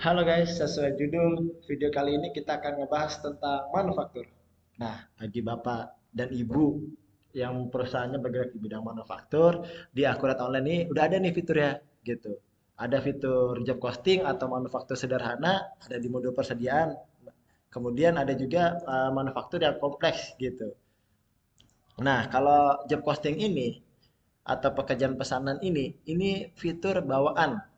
Halo guys, sesuai judul video kali ini kita akan ngebahas tentang manufaktur. Nah, bagi Bapak dan Ibu yang perusahaannya bergerak di bidang manufaktur, di Akurat Online ini udah ada nih fitur ya, gitu. Ada fitur job costing atau manufaktur sederhana, ada di mode persediaan. Kemudian ada juga manufaktur yang kompleks gitu. Nah, kalau job costing ini atau pekerjaan pesanan ini fitur bawaan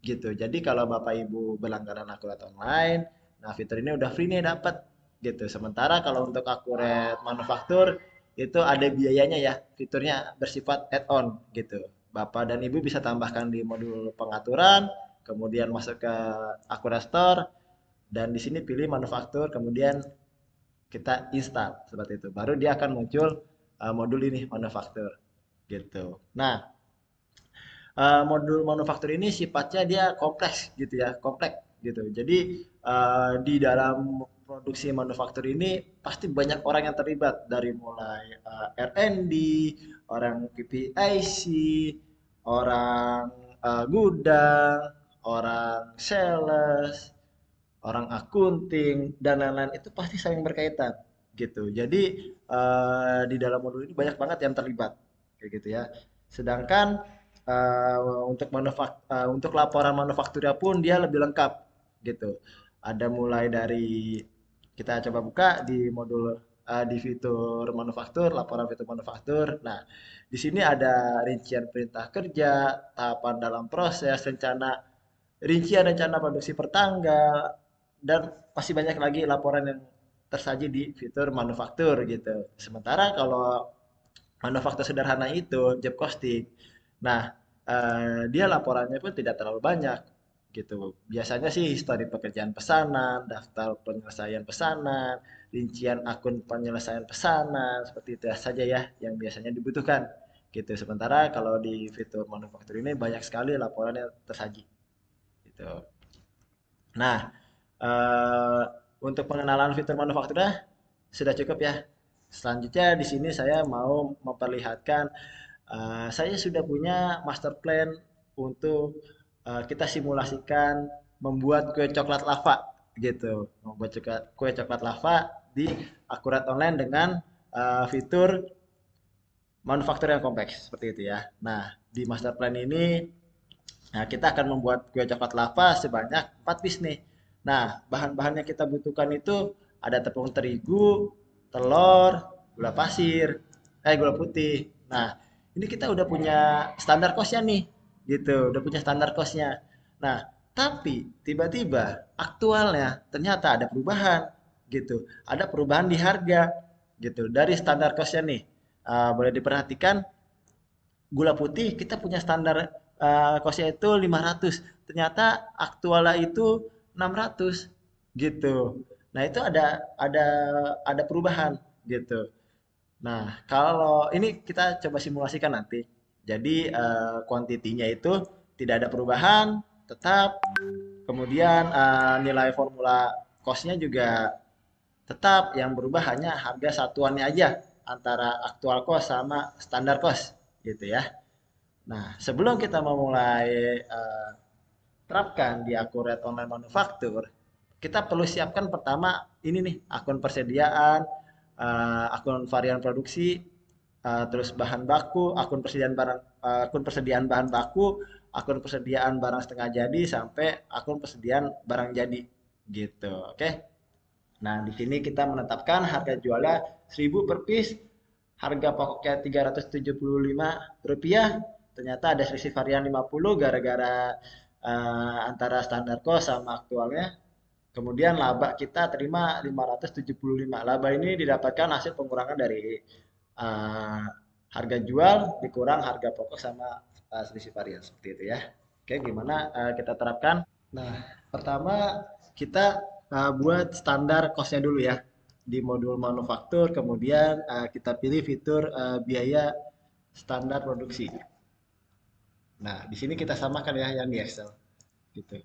gitu. Jadi kalau Bapak Ibu berlangganan Akurat Online, nah fitur ini udah free nih dapat gitu. Sementara kalau untuk Akurat Manufaktur itu ada biayanya ya. Fiturnya bersifat add-on gitu. Bapak dan Ibu bisa tambahkan di modul pengaturan, kemudian masuk ke Akurat Store dan di sini pilih manufaktur, kemudian kita install seperti itu. Baru dia akan muncul modul ini manufaktur gitu. Nah, modul manufaktur ini sifatnya dia kompleks gitu ya, kompleks gitu. Jadi di dalam produksi manufaktur ini pasti banyak orang yang terlibat dari mulai R&D, orang PPIC, orang gudang, orang sales, orang akunting dan lain-lain itu pasti saling berkaitan gitu. Jadi di dalam modul ini banyak banget yang terlibat kayak gitu ya. Sedangkan untuk laporan manufakturnya pun dia lebih lengkap gitu. Ada mulai dari kita coba buka di modul di fitur manufaktur, laporan fitur manufaktur. Nah, di sini ada rincian perintah kerja, tahapan dalam proses, rincian rencana produksi per tanggal, dan masih banyak lagi laporan yang tersaji di fitur manufaktur gitu. Sementara kalau manufaktur sederhana itu job costing. Nah, dia laporannya pun tidak terlalu banyak gitu. Biasanya sih histori pekerjaan pesanan, daftar penyelesaian pesanan, rincian akun penyelesaian pesanan, seperti itu saja ya yang biasanya dibutuhkan gitu. Sementara kalau di fitur manufaktur ini banyak sekali laporan yang tersaji gitu. Nah, eh, untuk pengenalan fitur manufakturnya sudah cukup ya. Selanjutnya di sini saya mau memperlihatkan saya sudah punya master plan untuk kita simulasikan membuat kue coklat lava gitu. Membuat kue coklat lava di Akurat Online dengan fitur manufaktur yang kompleks seperti itu ya. Nah, di master plan ini kita akan membuat kue coklat lava sebanyak 4 piece nih. Nah, bahan-bahan yang kita butuhkan itu ada tepung terigu, telur, gula pasir, gula putih. Nah, ini kita udah punya standar cost-nya nih, gitu. Udah punya standar cost-nya. Nah, tapi tiba-tiba aktualnya ternyata ada perubahan, gitu. Ada perubahan di harga, gitu. Dari standar cost-nya nih. Boleh diperhatikan gula putih kita punya standar kosnya itu 500. Ternyata aktualnya itu 600 gitu. Nah, itu ada perubahan gitu. Nah, kalau ini kita coba simulasikan nanti. Jadi kuantitinya itu tidak ada perubahan, tetap. Kemudian nilai formula cost-nya juga tetap, yang berubah hanya harga satuannya aja antara aktual cost sama standar cost gitu ya. Nah, sebelum kita memulai terapkan di Akurat Online Manufaktur, kita perlu siapkan pertama ini nih, akun persediaan, akun varian produksi, terus bahan baku, akun persediaan bahan baku, akun persediaan barang setengah jadi sampai akun persediaan barang jadi gitu. Oke. Nah, di sini kita menetapkan harga jualnya 1000 per piece, harga pokoknya Rp375, ternyata ada selisih varian 50 gara-gara antara standar cost sama aktualnya. Kemudian laba kita terima 575. Laba ini didapatkan hasil pengurangan dari uh, harga jual dikurang harga pokok sama selisih varian seperti itu ya. Oke, gimana kita terapkan? Nah, pertama kita buat standar cost-nya dulu ya di modul manufaktur, kemudian kita pilih fitur biaya standar produksi. Nah, di sini kita samakan ya yang di Excel gitu.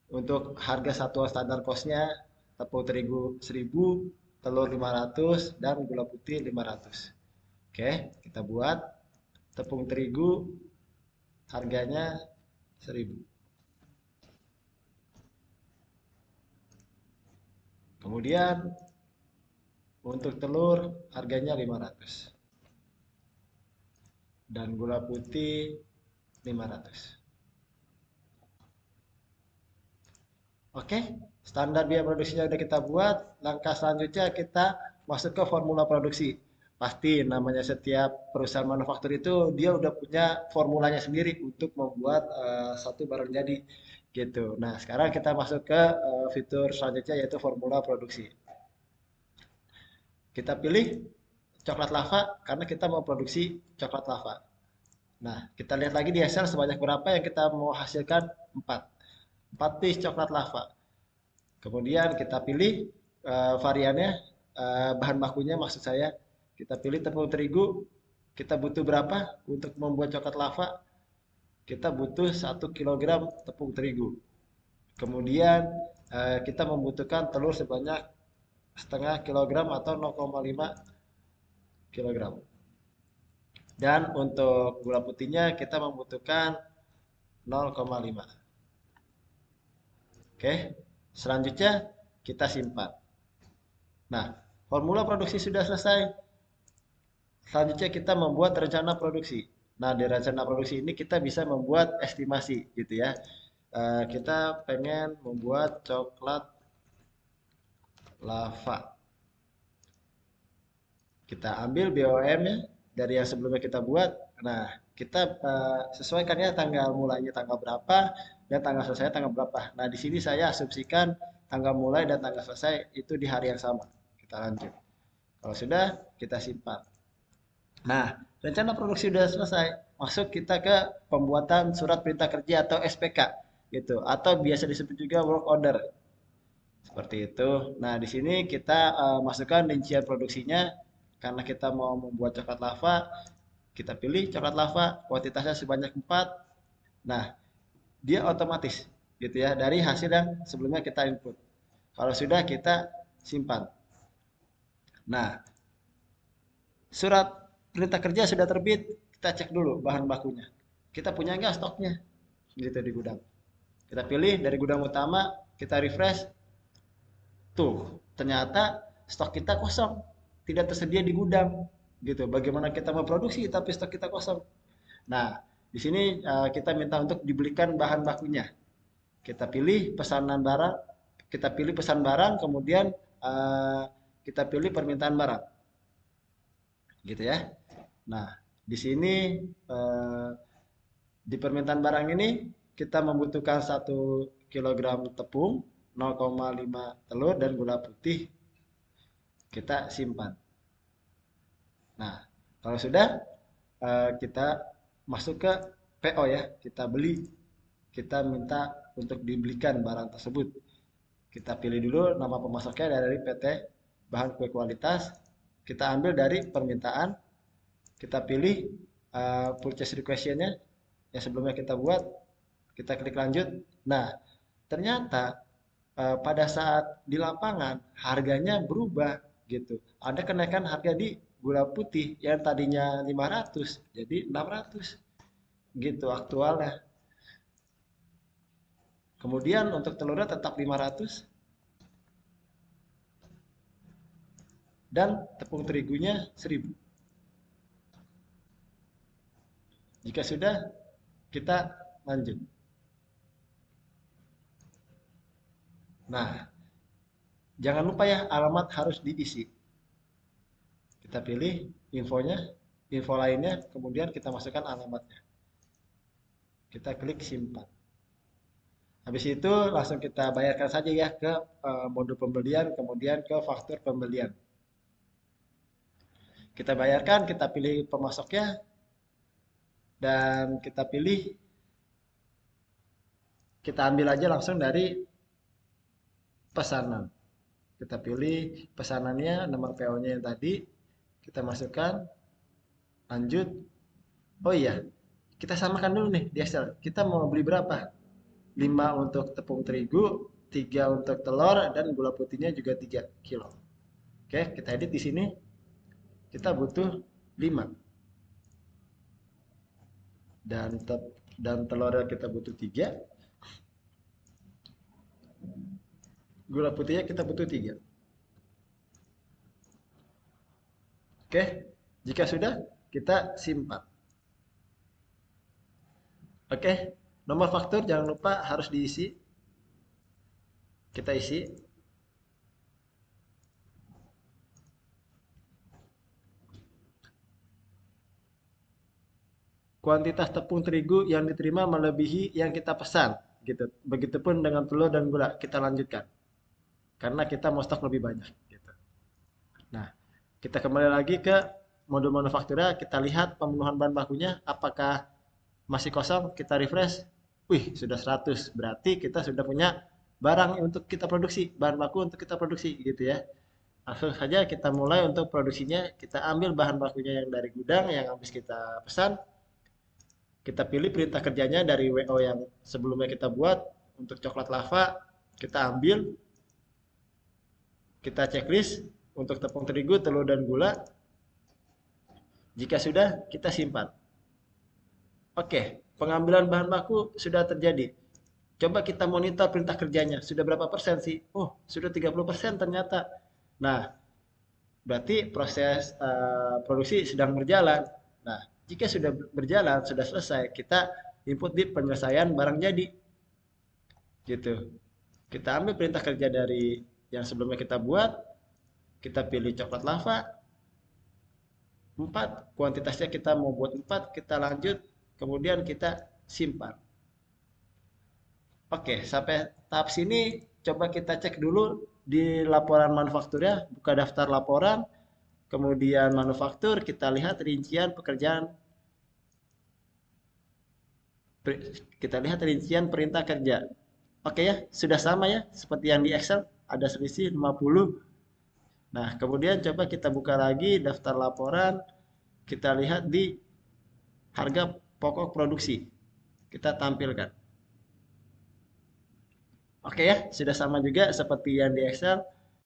Untuk harga satuan standar cost-nya tepung terigu 1000, telur 500 dan gula putih 500. Oke, kita buat tepung terigu harganya 1000. Kemudian untuk telur harganya 500 dan gula putih 500. Oke, standar biaya produksinya udah kita buat. Langkah selanjutnya kita masuk ke formula produksi. Pasti namanya setiap perusahaan manufaktur itu dia udah punya formulanya sendiri untuk membuat satu barang jadi gitu. Nah, sekarang kita masuk ke fitur selanjutnya yaitu formula produksi. Kita pilih coklat lava karena kita mau produksi coklat lava. Nah, kita lihat lagi di Excel sebanyak berapa yang kita mau hasilkan 4. 4 piece coklat lava. Kemudian kita pilih variannya, bahan bakunya maksud saya. Kita pilih tepung terigu, kita butuh berapa untuk membuat coklat lava? Kita butuh 1 kilogram tepung terigu. Kemudian kita membutuhkan telur sebanyak setengah kilogram atau 0,5 kilogram. Dan untuk gula putihnya kita membutuhkan 0,5. Oke, selanjutnya kita simpan. Nah, formula produksi sudah selesai. Selanjutnya kita membuat rencana produksi. Nah, di rencana produksi ini kita bisa membuat estimasi gitu ya. Kita pengen membuat coklat lava. Kita ambil BOM-nya dari yang sebelumnya kita buat. Nah, kita sesuaikan ya tanggal mulainya tanggal berapa dan tanggal selesai tanggal berapa. Nah, di sini saya asumsikan tanggal mulai dan tanggal selesai itu di hari yang sama. Kita lanjut. Kalau sudah, kita simpan. Nah, rencana produksi sudah selesai. Masuk kita ke pembuatan surat perintah kerja atau SPK gitu atau biasa disebut juga work order. Seperti itu. Nah, di sini kita masukkan rincian produksinya karena kita mau membuat coklat lava, kita pilih coklat lava kuantitasnya sebanyak 4. Nah, dia otomatis gitu ya dari hasil yang sebelumnya kita input. Kalau sudah kita simpan. Nah, surat perintah kerja sudah terbit, kita cek dulu bahan bakunya. Kita punya nggak stoknya gitu di gudang. Kita pilih dari gudang utama, kita refresh. Tuh, ternyata stok kita kosong, tidak tersedia di gudang gitu. Bagaimana kita memproduksi tapi stok kita kosong. Nah, di sini kita minta untuk dibelikan bahan bakunya. Kita pilih pesanan barang, kita pilih pesan barang, kemudian kita pilih permintaan barang, gitu ya. Nah, di sini eh, di permintaan barang ini kita membutuhkan 1 kilogram tepung, 0,5 telur dan gula putih. Kita simpan. Nah, kalau sudah kita masuk ke PO ya, kita beli, kita minta untuk dibelikan barang tersebut. Kita pilih dulu nama pemasoknya dari PT Bahan Kue Kualitas. Kita ambil dari permintaan, kita pilih purchase request-nya yang sebelumnya kita buat, kita klik lanjut. Nah, ternyata pada saat di lapangan harganya berubah gitu. Ada kenaikan harga di gula putih yang tadinya 500 jadi 600 gitu aktualnya. Kemudian untuk telurnya tetap 500 dan tepung terigunya 1000. Jika sudah, kita lanjut. Nah, jangan lupa ya alamat harus diisi. Kita pilih infonya, info lainnya, kemudian kita masukkan alamatnya. Kita klik simpan. Habis itu langsung kita bayarkan saja ya ke modul pembelian, kemudian ke faktur pembelian. Kita bayarkan, kita pilih pemasoknya, dan kita pilih, kita ambil aja langsung dari pesanan. Kita pilih pesanannya, nomor PO-nya yang tadi, kita masukkan, lanjut. Oh iya, kita samakan dulu nih di Excel. Kita mau beli berapa? 5 untuk tepung terigu, 3 untuk telur, dan gula putihnya juga 3 kilo. Oke, kita edit di sini. Kita butuh 5. Dan telurnya kita butuh 3. Gula putihnya kita butuh 3. Oke, jika sudah, kita simpan. Oke, nomor faktur jangan lupa harus diisi. Kita isi. Kuantitas tepung terigu yang diterima melebihi yang kita pesan, gitu. Begitupun dengan telur dan gula. Kita lanjutkan karena kita mau stok lebih banyak, gitu. Nah, kita kembali lagi ke modul manufaktura, kita lihat pemenuhan bahan bakunya apakah masih kosong, kita refresh. Wih, sudah 100. Berarti kita sudah punya barang untuk kita produksi, bahan baku untuk kita produksi, gitu ya. Langsung saja kita mulai untuk produksinya. Kita ambil bahan bakunya yang dari gudang yang habis kita pesan. Kita pilih perintah kerjanya dari WO yang sebelumnya kita buat. Untuk coklat lava, kita ambil, kita checklist untuk tepung terigu, telur, dan gula. Jika sudah, kita simpan. Oke, pengambilan bahan baku sudah terjadi. Coba kita monitor perintah kerjanya. Sudah berapa persen sih? Oh, sudah 30% ternyata. Nah, berarti proses produksi sedang berjalan. Nah, jika sudah berjalan, sudah selesai, kita input di penyelesaian barang jadi. Gitu. Kita ambil perintah kerja dari yang sebelumnya kita buat, kita pilih coklat lava, 4, kuantitasnya kita mau buat 4, kita lanjut, kemudian kita simpan. Oke, sampai tahap sini coba kita cek dulu di laporan manufakturnya, buka daftar laporan, kemudian manufaktur, kita lihat rincian pekerjaan, kita lihat rincian perintah kerja. Oke ya, sudah sama ya, seperti yang di Excel, ada selisih 50. Nah, kemudian coba kita buka lagi daftar laporan, kita lihat di harga pokok produksi. Kita tampilkan. Oke ya, sudah sama juga seperti yang di Excel.